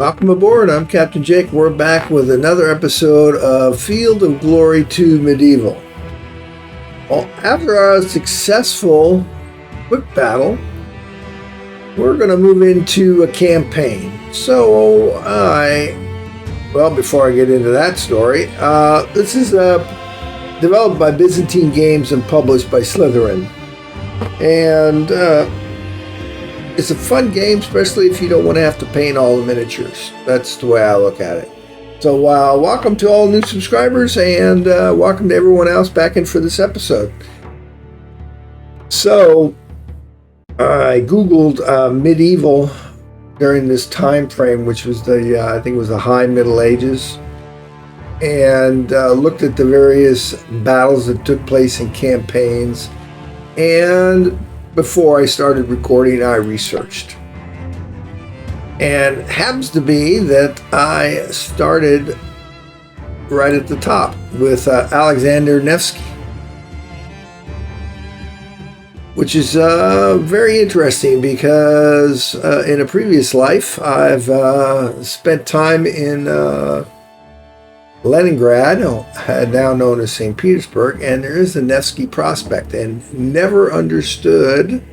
Welcome aboard. I'm Captain Jake. We're back with another episode of Field of Glory 2 Medieval. Well, after our successful quick battle, we're going to move into a campaign. So before I get into that story, this is developed by Byzantine Games and published by Slytherin. And it's a fun game, especially if you don't want to have to paint all the miniatures. That's the way I look at it. So welcome to all new subscribers, and welcome to everyone else back in for this episode. So I Googled medieval during this time frame, which was I think it was the High Middle Ages, and looked at the various battles that took place in campaigns. And before I started recording, I researched. And it happens to be that I started right at the top with Alexander Nevsky, which is very interesting because in a previous life, I've spent time in Leningrad, now known as St. Petersburg, and there is the Nevsky Prospect, and never understood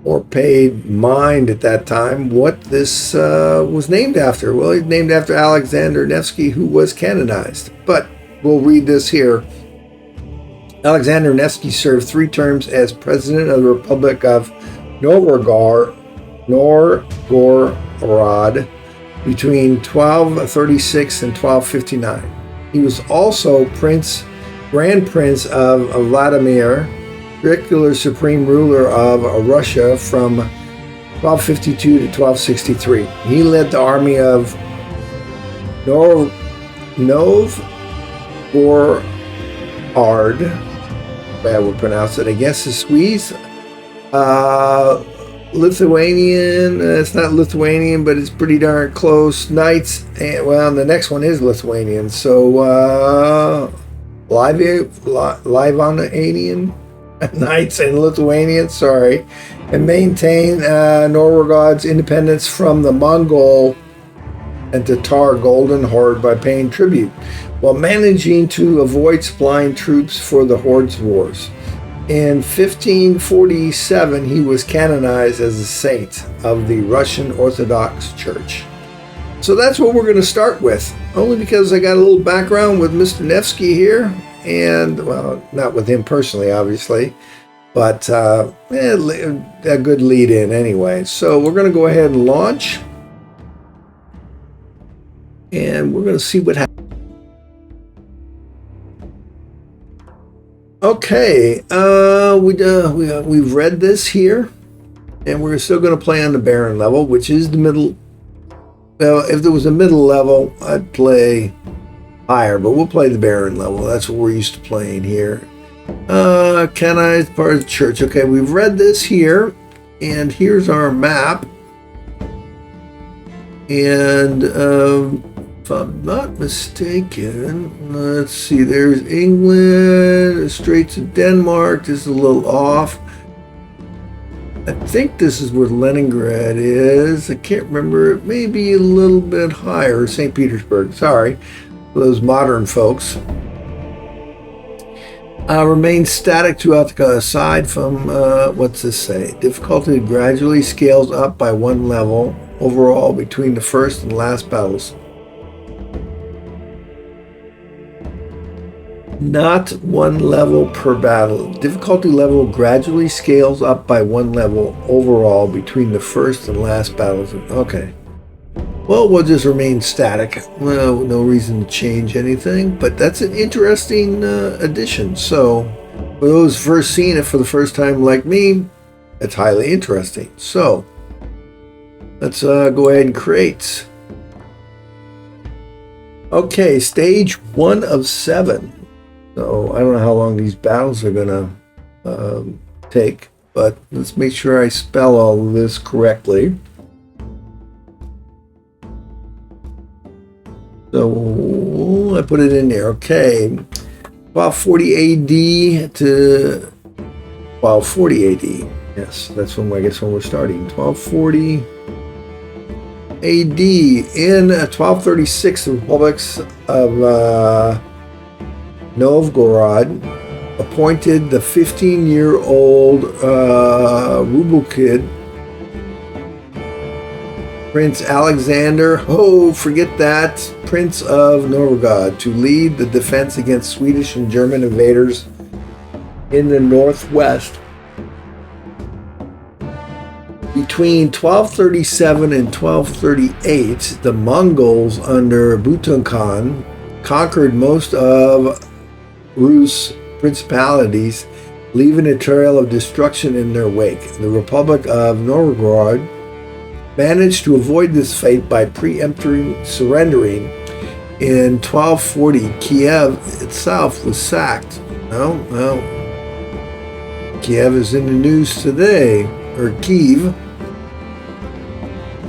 or paid mind at that time what this was named after. Well, it's named after Alexander Nevsky, who was canonized. But we'll read this here. Alexander Nevsky served 3 terms as president of the Republic of Novgorod between 1236 and 1259. He was also Grand Prince of Vladimir, titular supreme ruler of Russia from 1252 to 1263. He led the army of Novgorod, I would pronounce it, I guess the Swedes, Lithuanian, it's not Lithuanian, but it's pretty darn close. Knights, and the next one is Lithuanian. So, Livonian Knights and Lithuanians, sorry, and maintain Novgorod's independence from the Mongol and Tatar Golden Horde by paying tribute, while managing to avoid supplying troops for the Horde's wars. In 1547, he was canonized as a saint of the Russian Orthodox Church. So that's what we're going to start with, only because I got a little background with Mr. Nevsky here, and, well, not with him personally, obviously, but a good lead-in anyway. So we're going to go ahead and launch, and we're going to see what happens. Okay, we've read this here, and we're still going to play on the Baron level, which is the middle. Well, if there was a middle level, I'd play higher, but we'll play the Baron level. That's what we're used to playing here. Canonized part of the church. Okay, we've read this here, and here's our map. And if I'm not mistaken, let's see, there's England, the Straits of Denmark. This is a little off. I think this is where Leningrad is. I can't remember. It may be a little bit higher. St. Petersburg, sorry, for those modern folks. Remains static throughout the aside from, what's this say? Difficulty gradually scales up by 1 level overall between the first and last battles. Not 1 level per battle. Difficulty level gradually scales up by 1 level overall between the first and last battles. Okay. Well, we'll just remain static. Well, no reason to change anything, but that's an interesting addition. So, for those first seeing it for the first time like me, it's highly interesting. So, let's go ahead and create. Okay, stage 1 of 7. So I don't know how long these battles are going to take, but let's make sure I spell all of this correctly. So I put it in there. Okay, 1240 AD to 1240 AD. Yes, that's when I guess when we're starting. 1240 AD. In 1236, the republics of Novgorod appointed the 15-year-old Rubelkid Prince Alexander, forget that, Prince of Novgorod, to lead the defense against Swedish and German invaders in the northwest. Between 1237 and 1238, the Mongols under Buton Khan conquered most of Rus' principalities, leaving a trail of destruction in their wake. The Republic of Novgorod managed to avoid this fate by preemptively surrendering. In 1240, Kiev itself was sacked. No, Kiev is in the news today, or Kiev.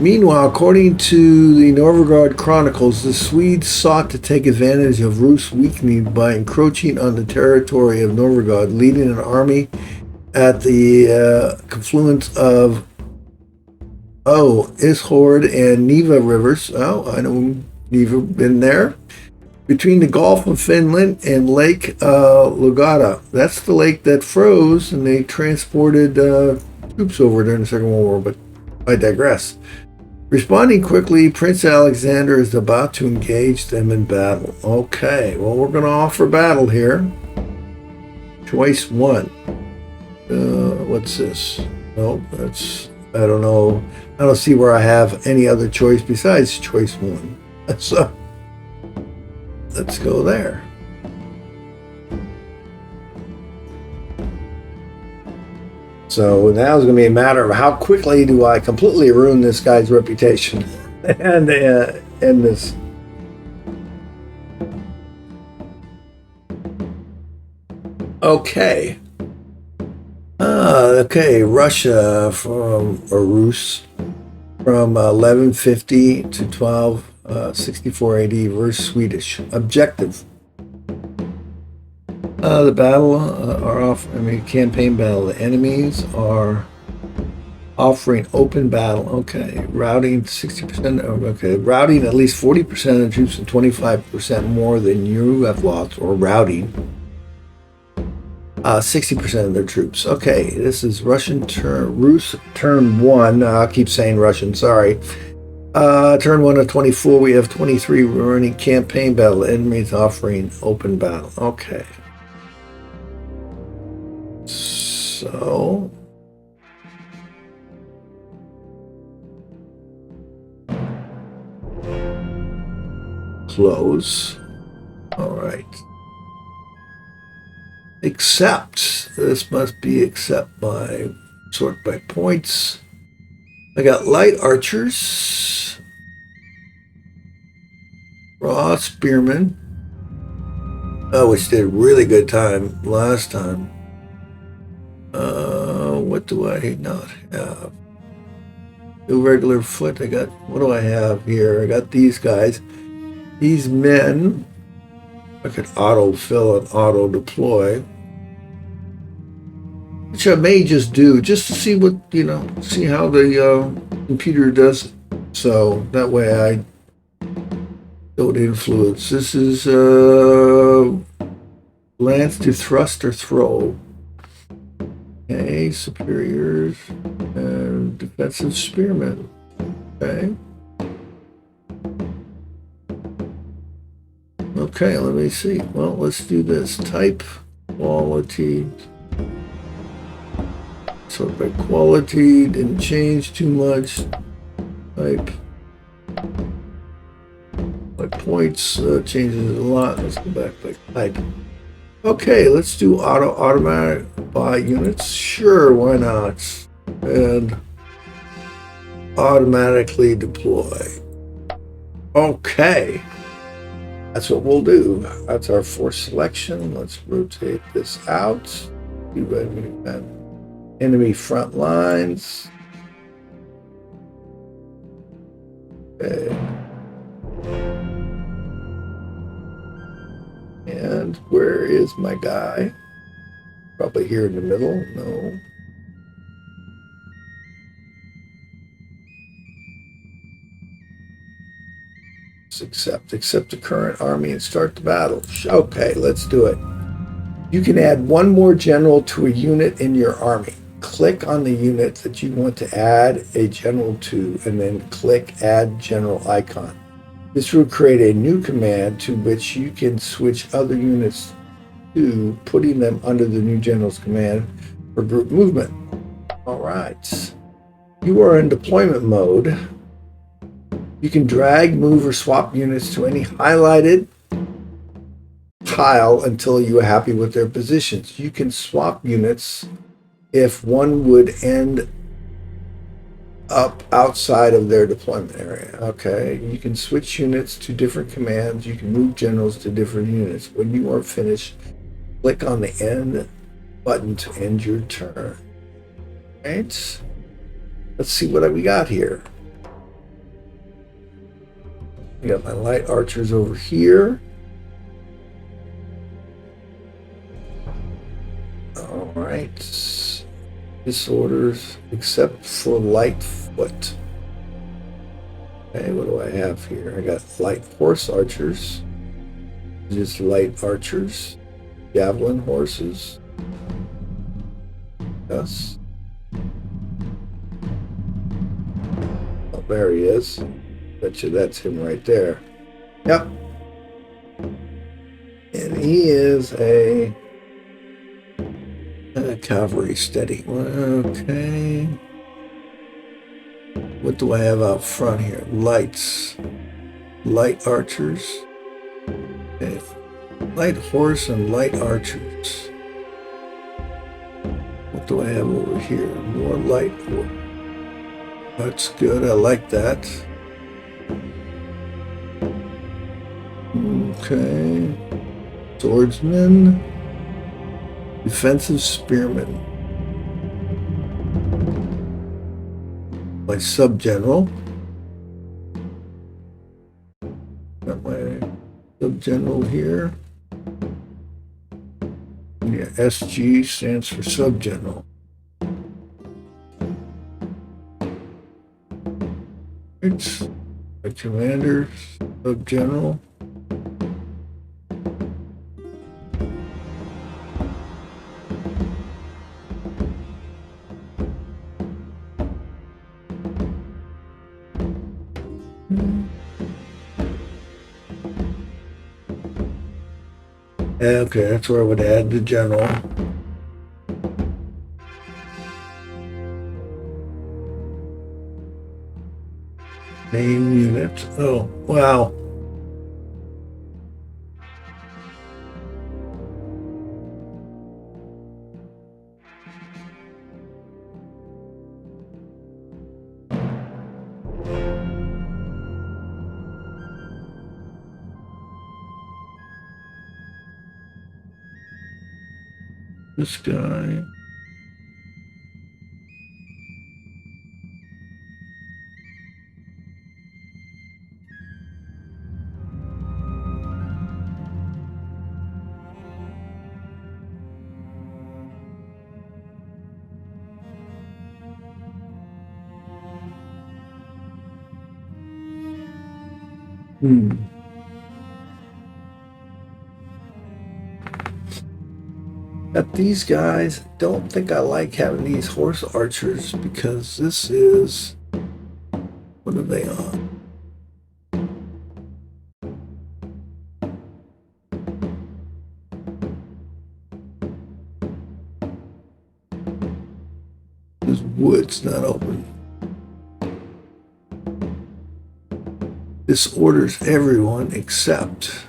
Meanwhile, according to the Novgorod Chronicles, the Swedes sought to take advantage of Rus' weakening by encroaching on the territory of Novgorod, leading an army at the confluence of Ishord and Neva rivers. I know Neva, been there. Between the Gulf of Finland and Lake Lugada. That's the lake that froze and they transported troops over during the Second World War, but I digress. Responding quickly, Prince Alexander is about to engage them in battle. Okay, well, we're going to offer battle here. Choice 1. What's this? Nope, that's... I don't know. I don't see where I have any other choice besides choice 1. So let's go there. So now it's going to be a matter of how quickly do I completely ruin this guy's reputation and end this. Okay. Okay, Russia or Rus from 1150 to 1264 AD versus Swedish. Objective. The battle campaign battle. The enemies are offering open battle. Okay, routing 60%. Okay, routing at least 40% of troops and 25% more than you have lost, or routing 60% of their troops. Okay, this is Russian turn. Rus turn 1. I'll keep saying Russian. Sorry. Turn 1 of 24. We have 23 running campaign battle. Enemies offering open battle. Okay. So close. All right. Accept. This must be accept by sort by points. I got light archers, raw spearmen, which did a really good time last time. What do I not have? New regular foot. What do I have here? I got these guys. These men, I could auto-fill and auto-deploy, which I may just do, just to see what, see how the computer does it. So that way I don't influence. This is lance to thrust or throw. Okay, superiors and defensive spearmen. Okay. Okay, let me see. Well, let's do this. Type, quality. Sort by quality, didn't change too much. Type. By points, changes a lot. Let's go back by type. Okay, let's do automatic buy units. Sure, why not? And automatically deploy. Okay. That's what we'll do. That's our force selection. Let's rotate this out. Enemy front lines. Okay. And where is my guy? Probably here in the middle. No. Accept the current army and start the battle. Okay, let's do it. You can add one more general to a unit in your army. Click on the unit that you want to add a general to, and then click Add General icon. This will create a new command to which you can switch other units to, putting them under the new general's command for group movement. All right. You are in deployment mode. You can drag, move, or swap units to any highlighted tile until you are happy with their positions. You can swap units if one would end up outside of their deployment area. Okay, you can switch units to different commands. You can move generals to different units. When you are finished, click on the end button to end your turn. Right? Let's see what we got here. I got my light archers over here. All right. Disorders except for light foot. Okay, what do I have here? I got light horse archers. Just light archers. Javelin horses. Yes. Oh, there he is. Bet you that's him right there. Yep. And he is a cavalry steady. Okay. What do I have out front here? Lights. Light archers. Okay. Light horse and light archers. What do I have over here? More light horse. That's good. I like that. Okay. Swordsman. Defensive spearman. My sub-general. Got my sub-general here. Yeah, SG stands for sub-general. It's a commander, sub-general. Okay, that's where I would add the general. Name unit. Oh, wow. This guy. Got these guys. Don't think I like having these horse archers because this is, what are they on? This wood's not open. This orders everyone except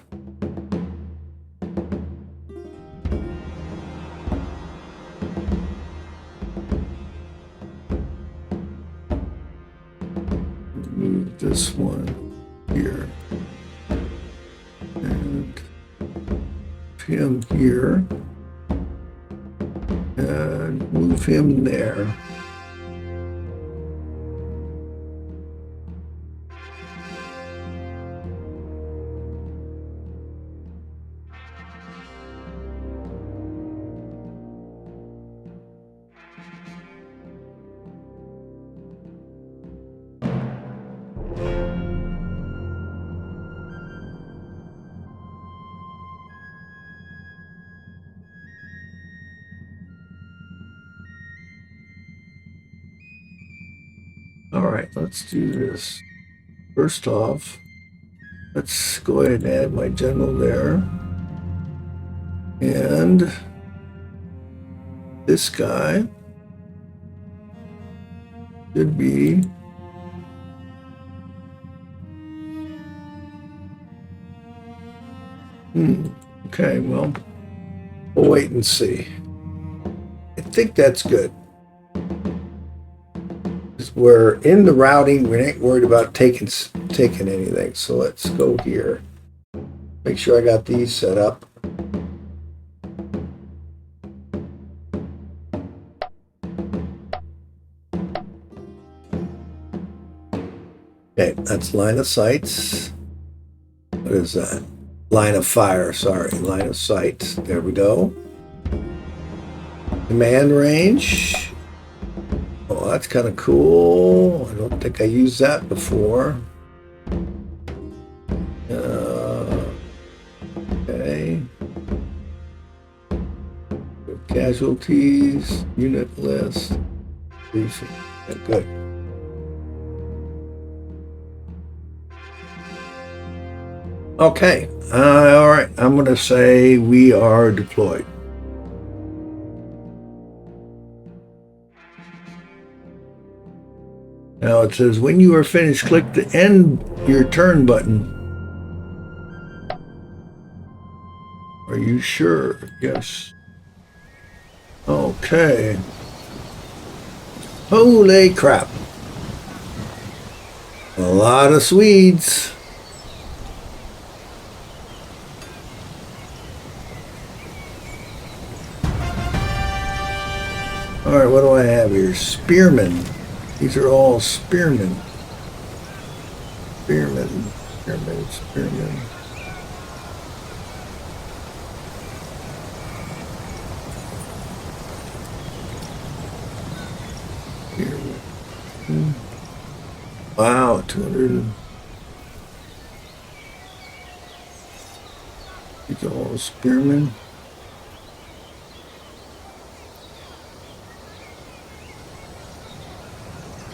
move this one here and him here and move him there. All right, let's do this. First off, let's go ahead and add my general there. And this guy should be okay, well, we'll wait and see. I think that's good. We're in the routing. We ain't worried about taking anything. So let's go here. Make sure I got these set up. Okay, that's line of sights. What is that? Line of fire, sorry, line of sight. There we go. Command range. Oh, that's kind of cool. I don't think I used that before. Okay. Casualties, unit list. Good. Okay. All right. I'm going to say we are deployed. Now it says when you are finished, click the end your turn button. Are you sure? Yes. Okay. Holy crap. A lot of Swedes. All right, what do I have here? Spearmen. These are all spearmen. Spearmen. Spearmen. Wow, 200. These are all spearmen.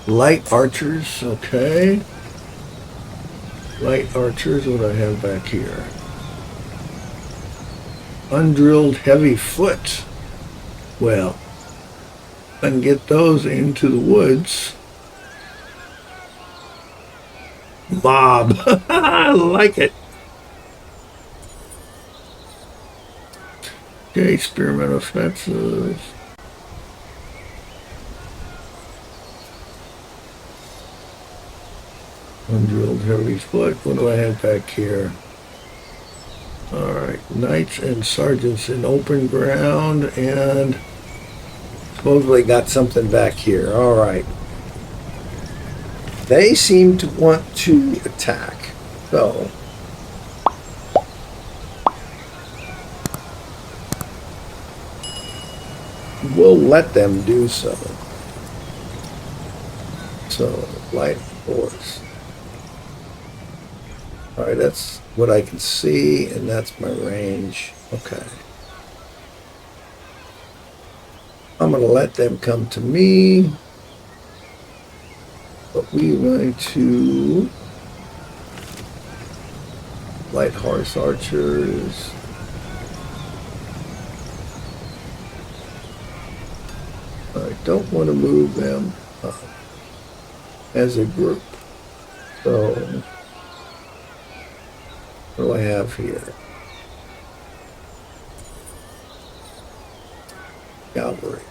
Light archers, okay. Light archers, what do I have back here? Undrilled heavy foot. Well, I can get those into the woods. Mob. I like it. Okay, spearmen offensives. Undrilled heavy foot. What do I have back here? All right, knights and sergeants in open ground, and supposedly got something back here. All right. They seem to want to attack, so we'll let them do so. So, light force. All right, that's what I can see, and that's my range. Okay. I'm going to let them come to me. But we're going to light horse archers. I don't want to move them as a group. So, what do I have here? Cavalry.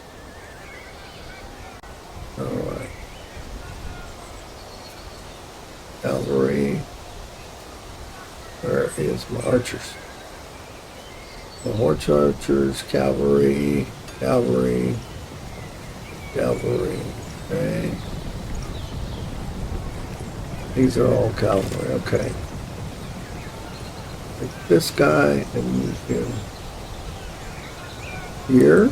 All right. Cavalry. Where is my archers? My horse archers, cavalry, cavalry, cavalry. Okay. These are all cavalry. Okay. Take this guy and move him here.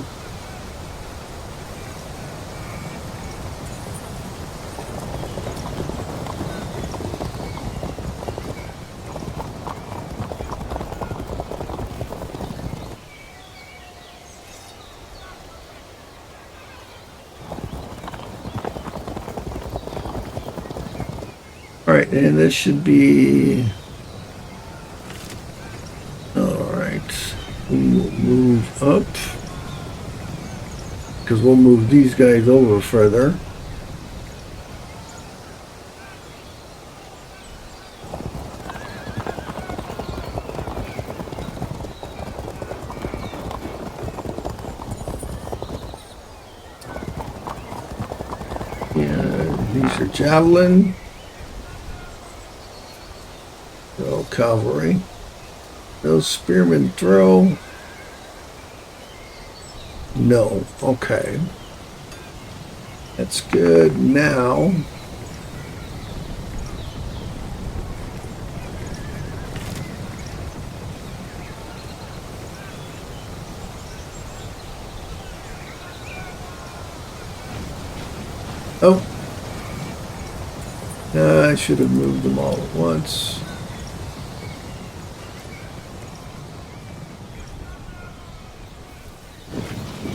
right, and this should be... Alright, we'll move up. Because we'll move these guys over further. These are javelin. No cavalry. No spearmen throw. No. Okay. That's good. Now. Oh. I should have moved them all at once.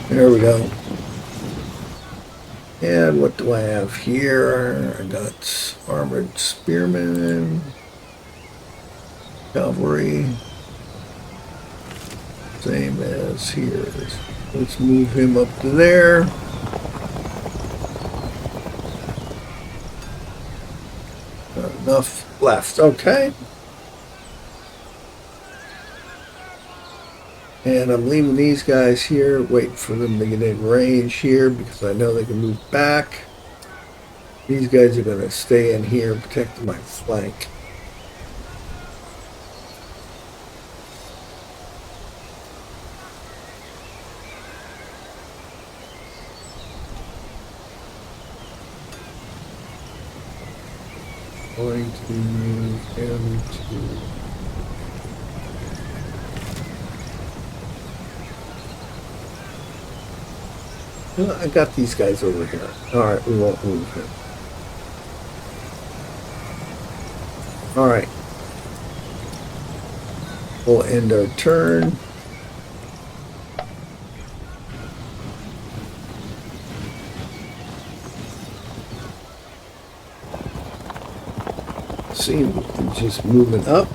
There we go. And what do I have here? I got armored spearmen, cavalry, same as here. Let's move him up to there. Not enough left. Okay. And I'm leaving these guys here, waiting for them to get in range here because I know they can move back. These guys are going to stay in here protecting my flank. Going to move him to... I got these guys over here. Alright, we won't move him. Alright. We'll end our turn. See, we're just moving up.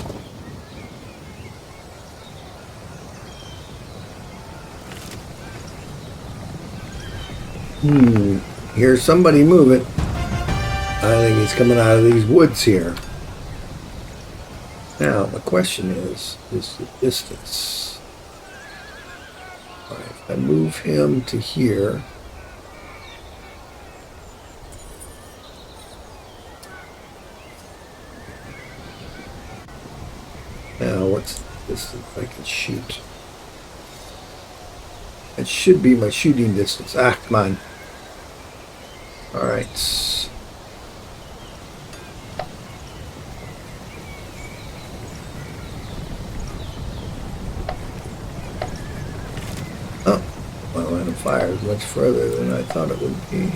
Here's somebody moving. I think he's coming out of these woods here. Now, the question is the distance. All right, if I move him to here, now what's the distance I can shoot? It should be my shooting distance. Ah, come on. All right. Oh, my line of fire is much further than I thought it would be.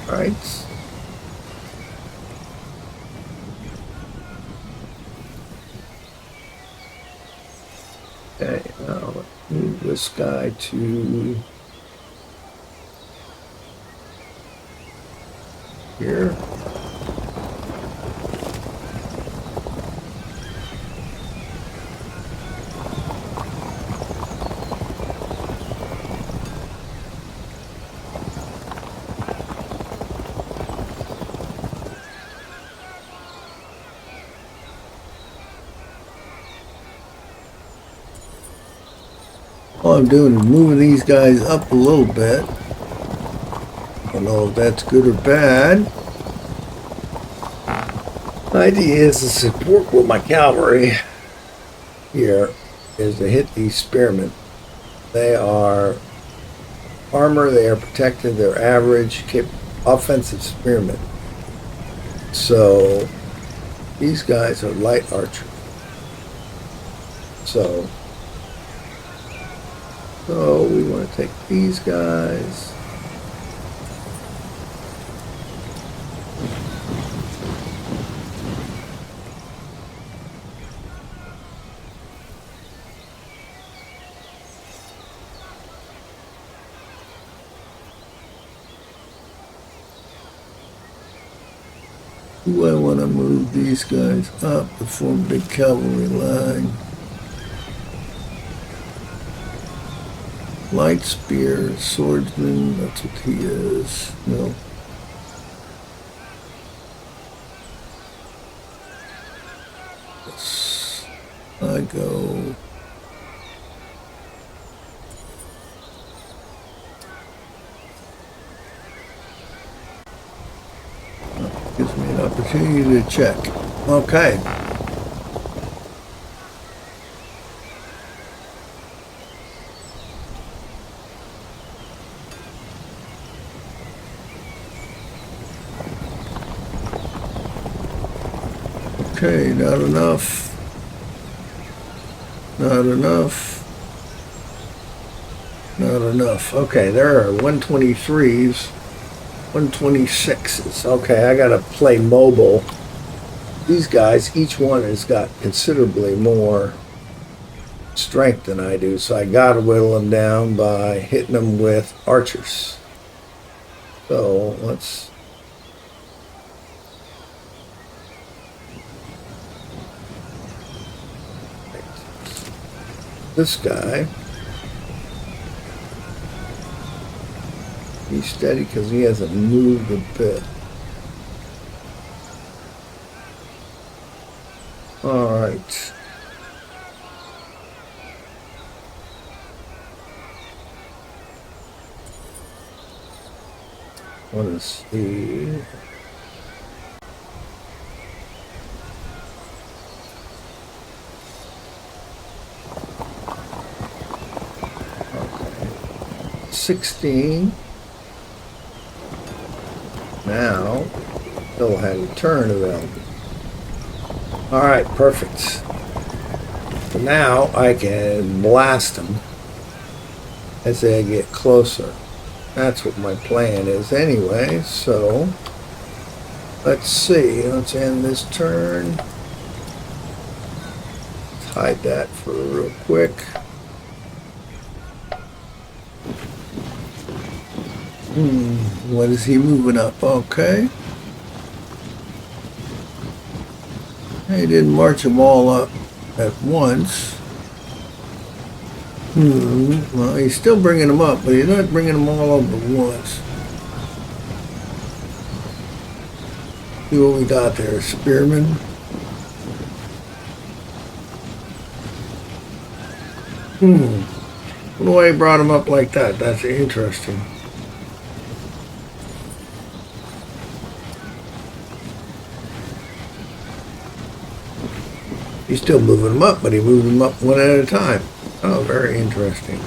All right. Okay, now let's move this guy to here. All I'm doing is moving these guys up a little bit. I don't know if that's good or bad. The idea is to support with my cavalry here is to hit these spearmen. They are armor, they are protected, they're average, offensive spearmen. So these guys are light archer. So we want to take these guys. Do I want to move these guys up to form a big cavalry line? Light spear, swordsman, that's what he is. No. I go. Gives me an opportunity to check. Okay. Okay, not enough. Not enough. Not enough. Okay, there are 123s, 126s. Okay, I gotta play mobile. These guys, each one has got considerably more strength than I do, so I gotta whittle them down by hitting them with archers. So let's. This guy, he's steady because he hasn't moved a bit. All right. What is the... Okay. 16. Now, still had a turn available. All right, perfect. So now I can blast them as they get closer. That's what my plan is anyway, so let's see. Let's end this turn. Let's hide that for real quick. What is he moving up? Okay. He didn't march them all up at once. Well, he's still bringing them up, but he's not bringing them all up at once. See what we got there, spearmen. I wonder why he brought them up like that. That's interesting. He's still moving them up, but he moved them up one at a time. Oh, very interesting.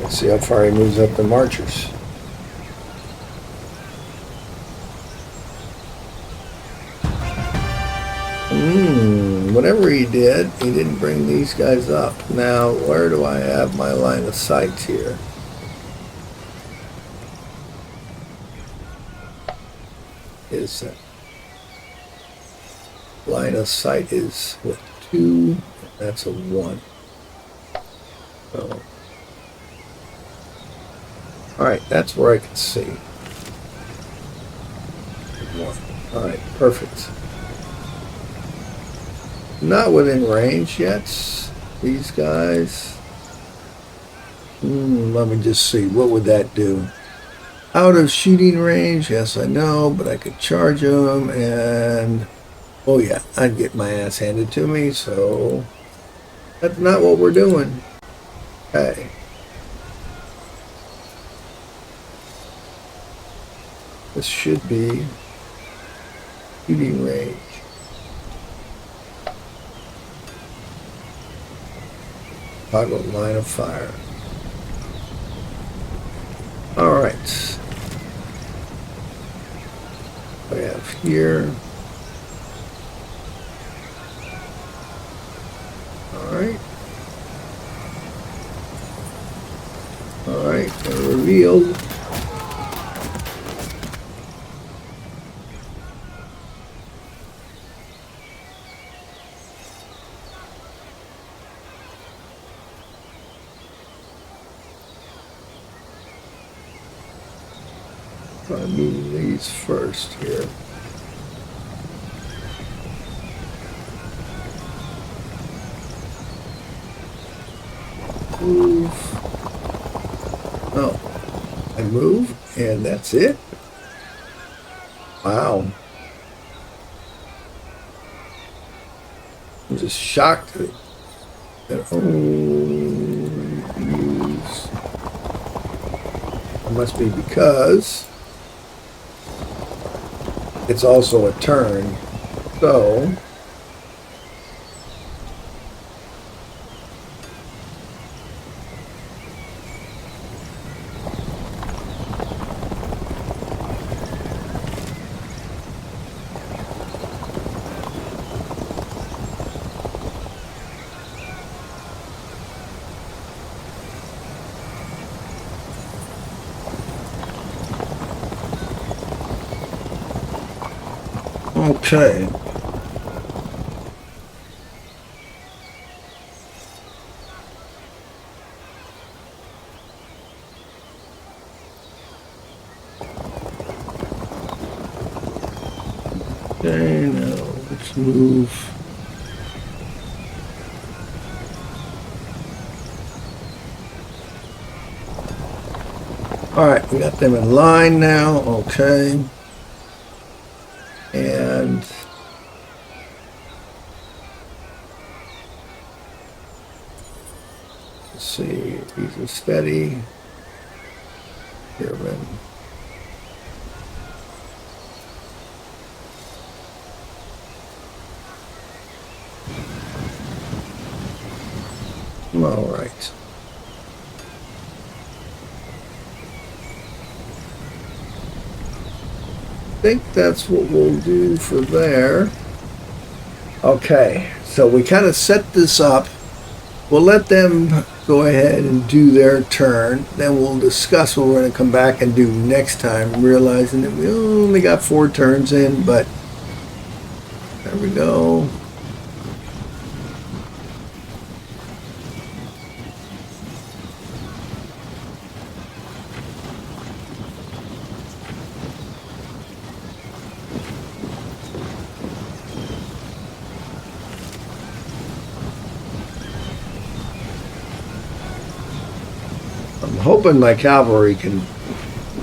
Let's see how far he moves up the marchers. Whatever he didn't bring these guys up. Now, where do I have my line of sight here? Is that line of sight is what, 2? That's a 1. So, all right, that's where I can see. 1. All right, perfect. Not within range yet. These guys. Let me just see. What would that do? Out of shooting range? Yes, I know, but I could charge them and... Oh yeah, I'd get my ass handed to me, so... That's not what we're doing. Okay. This should be shooting range. Toggle line of fire. All right. We have here. All right. All right. Revealed. Try moving these first here. Move. Oh, I move, and that's it. Wow. I'm just shocked that it only use. It must be because it's also a turn. So okay. Okay, now let's move. All right, we got them in line now. Okay. And let's see, these are steady. Here, man. All right. I think that's what we'll do for there. Okay, so we kind of set this up. We'll let them go ahead and do their turn. Then we'll discuss what we're going to come back and do next time, realizing that we only got 4 turns in, but there we go. I'm hoping my cavalry can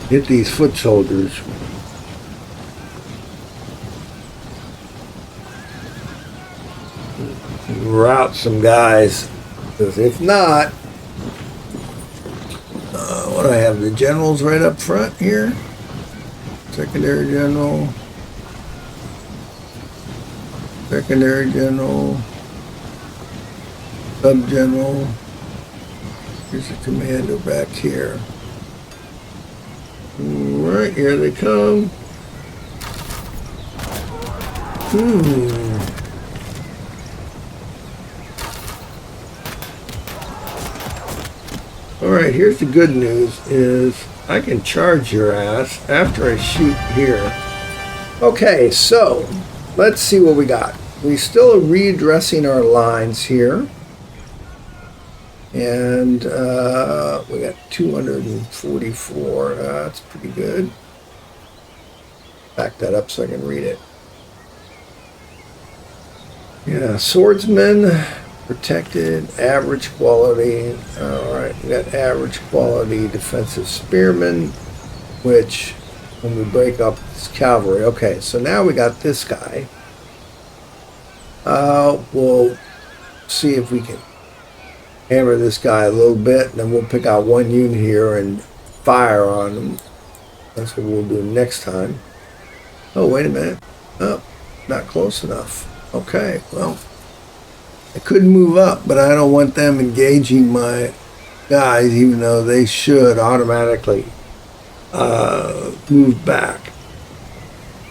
hit these foot soldiers. Rout some guys. Because if not, what do I have? The generals right up front here? Secondary general. Secondary general. Sub-general. Here's the commander back here. Right, here they come. Alright, here's the good news is I can charge your ass after I shoot here. Okay, so let's see what we got. We still are readdressing our lines here. And we got 244. That's pretty good. Back that up so I can read it. Yeah, swordsman, protected, average quality. All right, we got average quality defensive spearmen, which when we break up this cavalry. Okay, so now we got this guy. We'll see if we can hammer this guy a little bit, and then we'll pick out one unit here and fire on him. That's what we'll do next time. Oh, wait a minute. Oh, not close enough. Okay, well, I couldn't move up, but I don't want them engaging my guys, even though they should automatically move back.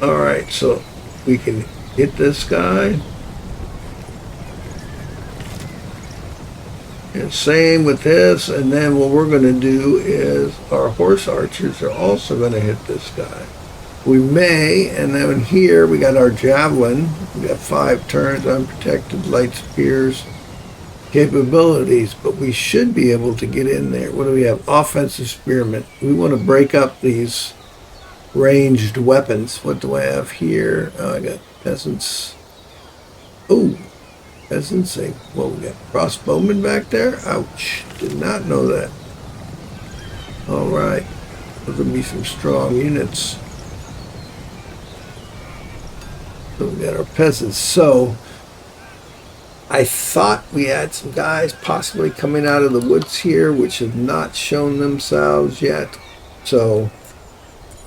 All right, so we can hit this guy. And same with this, and then what we're going to do is our horse archers are also going to hit this guy. We may, and then here we got our javelin. We got 5 turns, unprotected, light spears, capabilities, but we should be able to get in there. What do we have? Offensive spearmen. We want to break up these ranged weapons. What do I have here? Oh, I got peasants. Oh, peasants. What we got? Crossbowmen back there? Ouch. Did not know that. All right. Those will be some strong units. So we got our peasants. So I thought we had some guys possibly coming out of the woods here, which have not shown themselves yet. So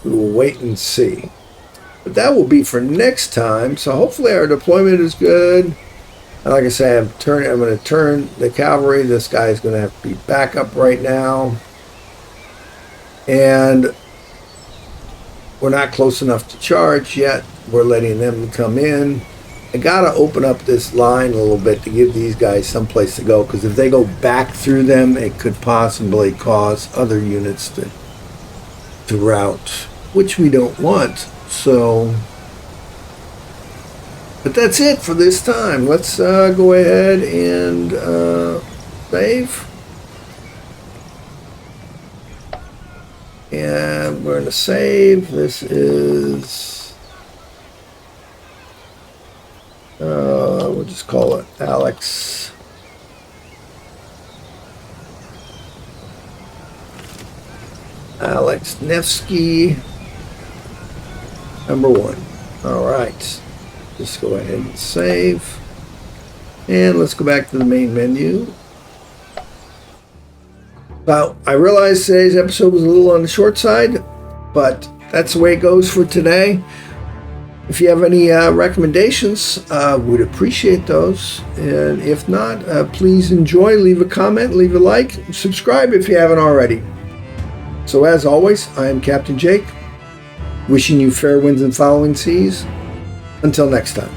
we will wait and see. But that will be for next time. So hopefully our deployment is good. And like I say, I'm going to turn the cavalry. This guy is going to have to be back up right now. And we're not close enough to charge yet. We're letting them come in. I gotta open up this line a little bit to give these guys someplace to go, because if they go back through them, it could possibly cause other units to rout, which we don't want. So, but that's it for this time. Let's go ahead and save. And we're going to save. This is, we'll just call it Alex. Alex Nevsky, #1. All right. Just go ahead and save. And let's go back to the main menu. Well, I realize today's episode was a little on the short side, but that's the way it goes for today. If you have any recommendations, would appreciate those. And if not, please enjoy, leave a comment, leave a like, subscribe if you haven't already. So as always, I am Captain Jake, wishing you fair winds and following seas. Until next time.